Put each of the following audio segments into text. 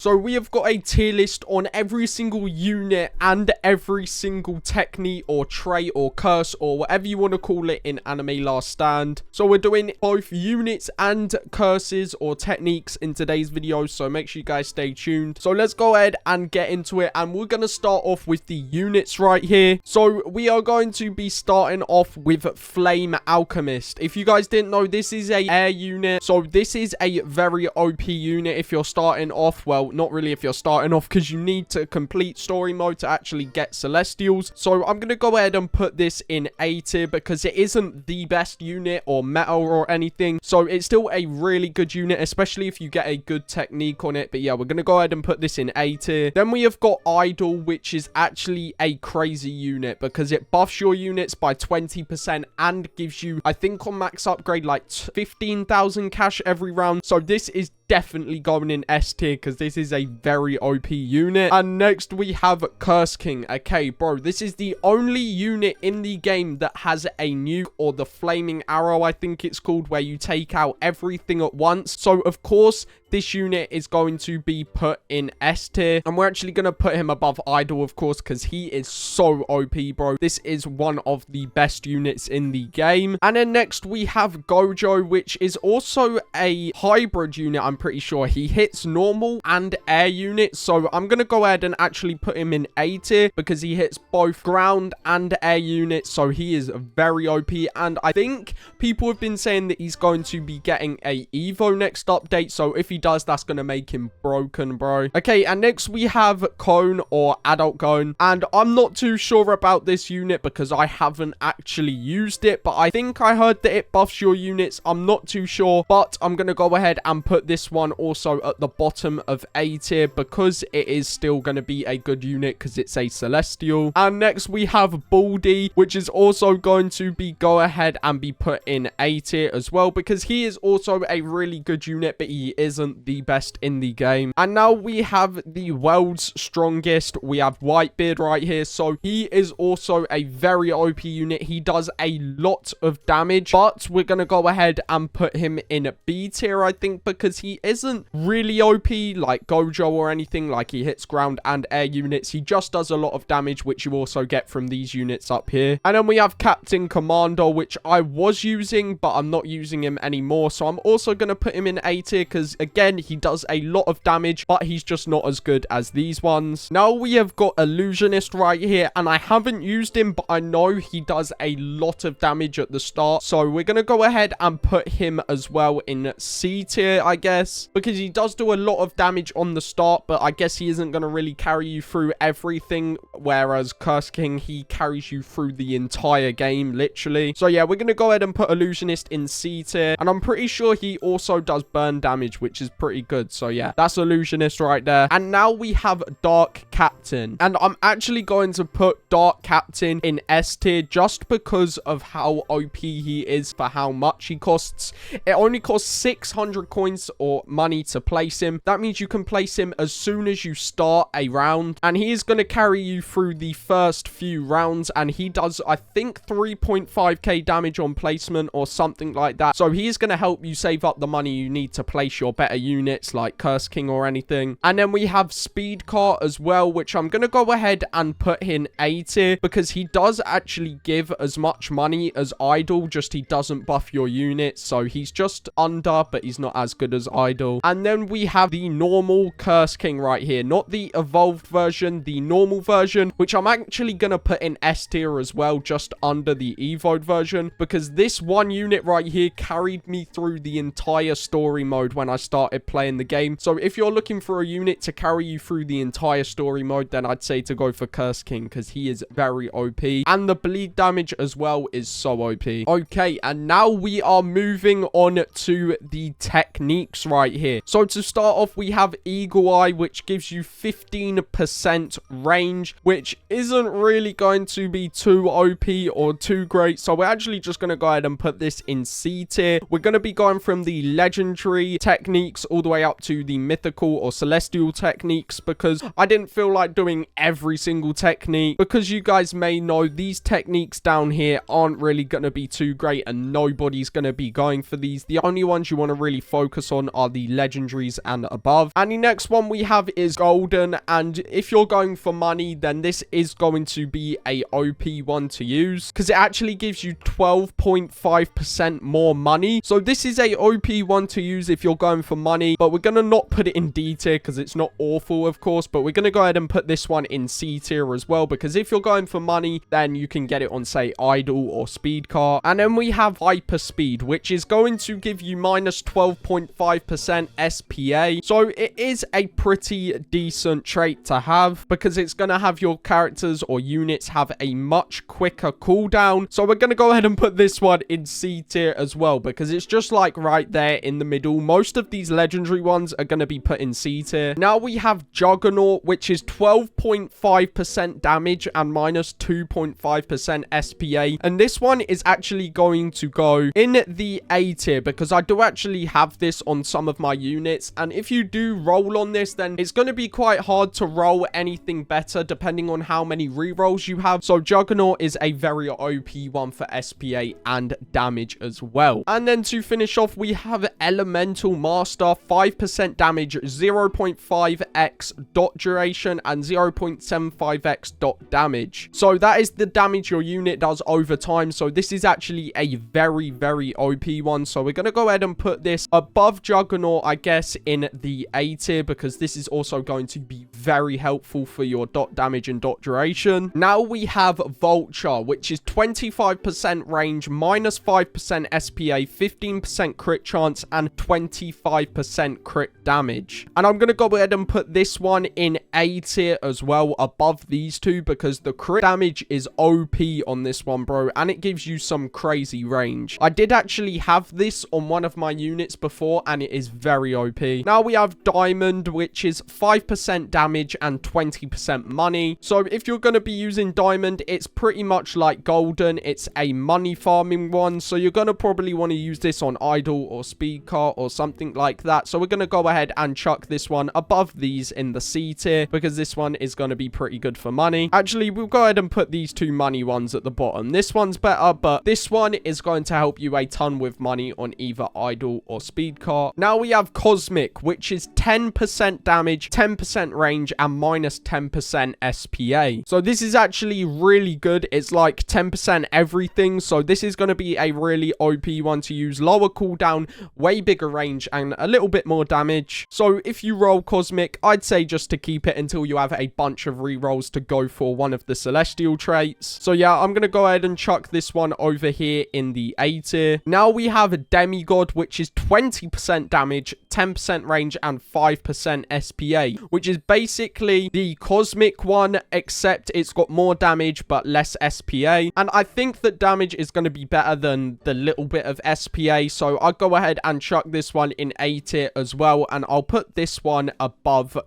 So we have got a tier list on every single unit and every single technique or trait or curse or whatever you want to call it in Anime Last Stand. So we're doing both units and curses or techniques in today's video, so make sure you guys stay tuned. So let's go ahead and get into it, and we're going to start off with the units right here. So we are going to be starting off with Flame Alchemist. If you guys didn't know, this is a air unit, so this is a very OP unit if you're starting off. Well, not really if you're starting off, because you need to complete story mode to actually get Celestials. So I'm going to go ahead and put this in A tier because it isn't the best unit or meta or anything. So it's still a really good unit, especially if you get a good technique on it. But yeah, we're going to go ahead and put this in A tier. Then we have got Idol, which is actually a crazy unit because it buffs your units by 20% and gives you, I think on max upgrade, like 15,000 cash every round. So this is definitely going in S tier because this is a very OP unit. And next we have Curse King. Okay, bro, this is the only unit in the game that has a nuke, or the flaming arrow, I think it's called, where you take out everything at once. So of course this unit is going to be put in S tier, and we're actually going to put him above Idol, of course, because he is so OP, bro. This is one of the best units in the game. And then next we have Gojo, which is also a hybrid unit. I'm pretty sure he hits normal and air units, so I'm going to go ahead and actually put him in A tier because he hits both ground and air units, so he is very OP. And I think people have been saying that he's going to be getting a Evo next update, so if he does, that's going to make him broken, bro. Okay, and next we have Cone, or Adult Cone, and I'm not too sure about this unit because I haven't actually used it, but I think I heard that it buffs your units. I'm not too sure, but I'm going to go ahead and put this one also at the bottom of A tier because it is still going to be a good unit because it's a Celestial. And next we have Baldy, which is also going to be go ahead and be put in A tier as well because he is also a really good unit, but he isn't the best in the game. And now we have the world's strongest. We have Whitebeard right here, so he is also a very OP unit. He does a lot of damage, but we're gonna go ahead and put him in B tier, I think, because he isn't really OP like Gojo or anything. Like, he hits ground and air units. He just does a lot of damage, which you also get from these units up here. And then we have Captain Commando, which I was using, but I'm not using him anymore, so I'm also gonna put him in A tier because again, he does a lot of damage, but he's just not as good as these ones. Now we have got Illusionist right here, and I haven't used him, but I know he does a lot of damage at the start, so we're gonna go ahead and put him as well in C tier, I guess, because he does do a lot of damage on the start, but I guess he isn't gonna really carry you through everything, whereas Curse King, he carries you through the entire game, literally. So yeah, we're gonna go ahead and put Illusionist in C tier, and I'm pretty sure he also does burn damage, which is pretty good. So yeah, that's Illusionist right there. And now we have Dark Captain, and I'm actually going to put Dark Captain in S tier just because of how OP he is for how much he costs. It only costs 600 coins or money to place him. That means you can place him as soon as you start a round, and he is going to carry you through the first few rounds, and he does, I think, 3.5k damage on placement or something like that. So he is going to help you save up the money you need to place your better units like Curse King or anything. And then we have Speed Car as well, which I'm going to go ahead and put in A tier because he does actually give as much money as Idol, just he doesn't buff your units, so he's just under, but he's not as good as Idol. And then we have the normal Curse King right here, not the evolved version, the normal version, which I'm actually going to put in S tier as well, just under the evolved version, because this one unit right here carried me through the entire story mode when I started playing the game. So if you're looking for a unit to carry you through the entire story mode, then I'd say to go for Curse King because he is very OP, and the bleed damage as well is so OP. Okay, and now we are moving on to the techniques right here. So to start off, we have Eagle Eye, which gives you 15% range, which isn't really going to be too OP or too great, so we're actually just going to go ahead and put this in C tier. We're going to be going from the legendary techniques roblox all the way up to the mythical or celestial techniques, because I didn't feel like doing every single technique, because you guys may know these techniques down here aren't really going to be too great and nobody's going to be going for these. The only ones you want to really focus on are the legendaries and above. And the next one we have is golden, and if you're going for money, then this is going to be a OP one to use, because it actually gives you 12.5% more money. So this is a OP one to use if you're going for money, but we're going to not put it in D tier because it's not awful, of course, but we're going to go ahead and put this one in C tier as well, because if you're going for money, then you can get it on, say, idle or speed car. And then we have hyper speed, which is going to give you minus 12.5% SPA. So it is a pretty decent trait to have, because it's going to have your characters or units have a much quicker cooldown. So we're going to go ahead and put this one in C tier as well, because it's just like right there in the middle. Most of these legendary ones are going to be put in C tier. Now we have Juggernaut, which is 12.5% damage and minus 2.5% SPA. And this one is actually going to go in the A tier, because I do actually have this on some of my units. And if you do roll on this, then it's going to be quite hard to roll anything better depending on how many rerolls you have. So Juggernaut is a very OP one for SPA and damage as well. And then to finish off, we have Elemental Master, 5% damage, 0.5x dot duration, and 0.75x dot damage. So that is the damage your unit does over time. So this is actually a very, very OP one. So we're going to go ahead and put this above Juggernaut, I guess, in the A tier, because this is also going to be very helpful for your dot damage and dot duration. Now we have Vulture, which is 25% range, minus 5% SPA, 15% crit chance, and 25% crit damage. And I'm going to go ahead and put this one in A tier as well, above these two, because the crit damage is OP on this one, bro, and it gives you some crazy range. I did actually have this on one of my units before, and it is very OP. Now we have Diamond, which is 5% damage and 20% money. So if you're going to be using Diamond, it's pretty much like Golden. It's a money farming one, so you're going to probably want to use this on idle or speed car or something like that. So we're going to go ahead and chuck this one above these in the C tier, because this one is going to be pretty good for money. Actually, we'll go ahead and put these two money ones at the bottom. This one's better, but this one is going to help you a ton with money on either idle or speed car. Now we have Cosmic, which is 10% damage, 10% range, and minus 10% SPA. So this is actually really good. It's like 10% everything. So this is going to be a really OP one to use. Lower cooldown, way bigger range, and a little bit more damage. So if you roll Cosmic, I'd say just to keep it until you have a bunch of rerolls to go for one of the celestial traits. So yeah, I'm going to go ahead and chuck this one over here in the A tier. Now we have a Demigod, which is 20% damage, 10% range, and 5% SPA, which is basically the Cosmic one, except it's got more damage but less SPA. And I think that damage is going to be better than the little bit of SPA, so I'll go ahead and chuck this one in A tier as well, and I'll put this one above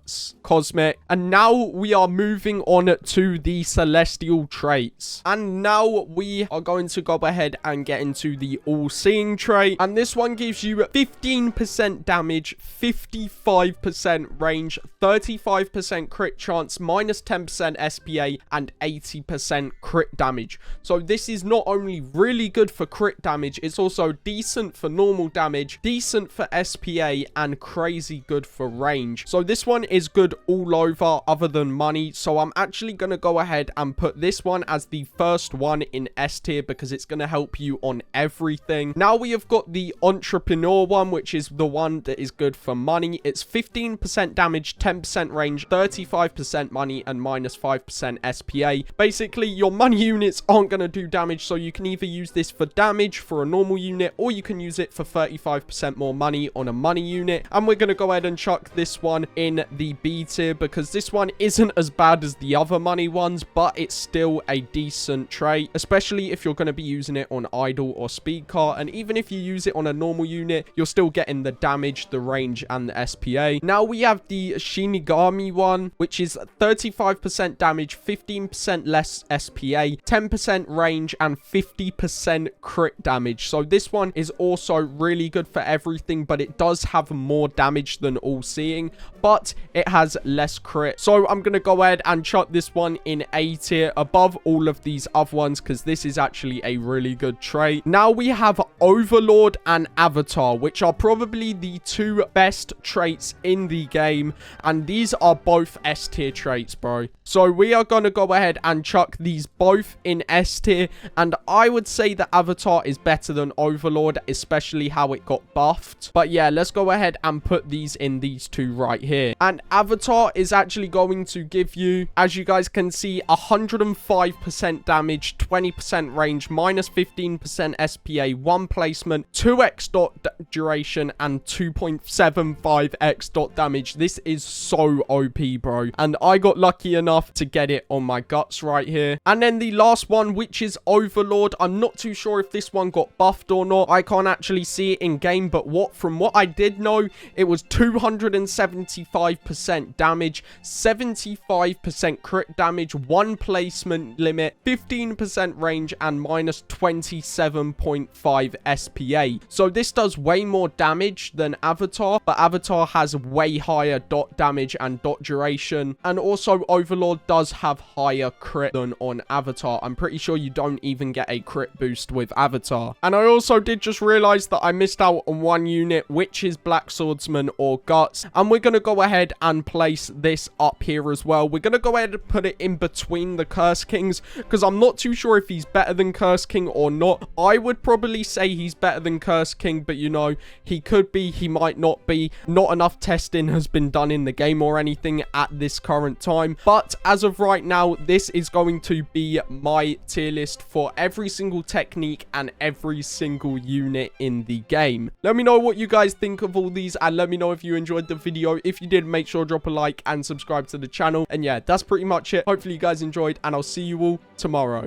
Cosmic. And now we are moving on to the celestial traits, and now we are going to go ahead and get into the all-seeing trait. And this one gives you 15% damage, 55% range, 35% crit chance, minus 10% SPA, and 80% crit damage. So this is not only really good for crit damage, it's also decent for normal damage, decent for SPA, and crazy good for range. So this one is good all over other than money. So I'm actually going to go ahead and put this one as the first one in S tier, because it's going to help you on everything. Now we have got the Entrepreneur one, which is the one that is good for money. It's 15% damage, 10% range, 35% money, and minus 5% SPA. Basically, your money units aren't going to do damage, so you can either use this for damage for a normal unit, or you can use it for 35% more money on a money unit. And we're going to go ahead and chuck this one in the B tier, because this one isn't as bad as the other money ones, but it's still a decent trait, especially if you're going to be using it on idle or speed car. And even if you use it on a normal unit, you're still getting the damage, the range, and the SPA. Now we have the Shinigami, one, which is 35% damage, 15% less SPA, 10% range, and 50% crit damage. So this one is also really good for everything, but it does have more damage than All Seeing, but it has less crit. So I'm going to go ahead and chuck this one in A tier above all of these other ones, because this is actually a really good trait. Now we have Overlord and Avatar, which are probably the two best traits in the game, and these are both S tier traits, bro. So we are going to go ahead and chuck these both in S tier, and I would say that Avatar is better than Overlord, especially how it got buffed. But yeah, let's go ahead and put these in these two right here. And Avatar is actually going to give you, as you guys can see, 105% damage, 20% range, minus 15% SPA, 1 placement, 2x dot duration, and 2.75x dot damage. This is so OP, bro. And I got lucky enough to get it on my guts right here. And then the last one, which is Overlord. I'm not too sure if this one got buffed or not. I can't actually see it in game, but from what I did know, it was 275% damage, 75% crit damage, 1 placement limit, 15% range, and minus 27.5 SPA. So this does way more damage than Avatar, but Avatar has way higher dot damage and dot duration. And also Overlord does have higher crit than on Avatar. I'm pretty sure you don't even get a crit boost with Avatar. And I also did just realize that I missed out on one unit, which is Black Swordsman or Guts. And we're going to go ahead and place this up here as well. We're going to go ahead and put it in between the Curse Kings, because I'm not too sure if he's better than Curse King or not. I would probably say he's better than Curse King, but you know, he could be, he might not be. Not enough testing has been done in the game or anything at this current time. But as of right now, this is going to be my tier list for every single technique and every single unit in the game. Let me know what you guys think of all these, and let me know if you enjoyed the video. If you did, make sure to drop a like and subscribe to the channel. And yeah, that's pretty much it. Hopefully you guys enjoyed, and I'll see you all tomorrow.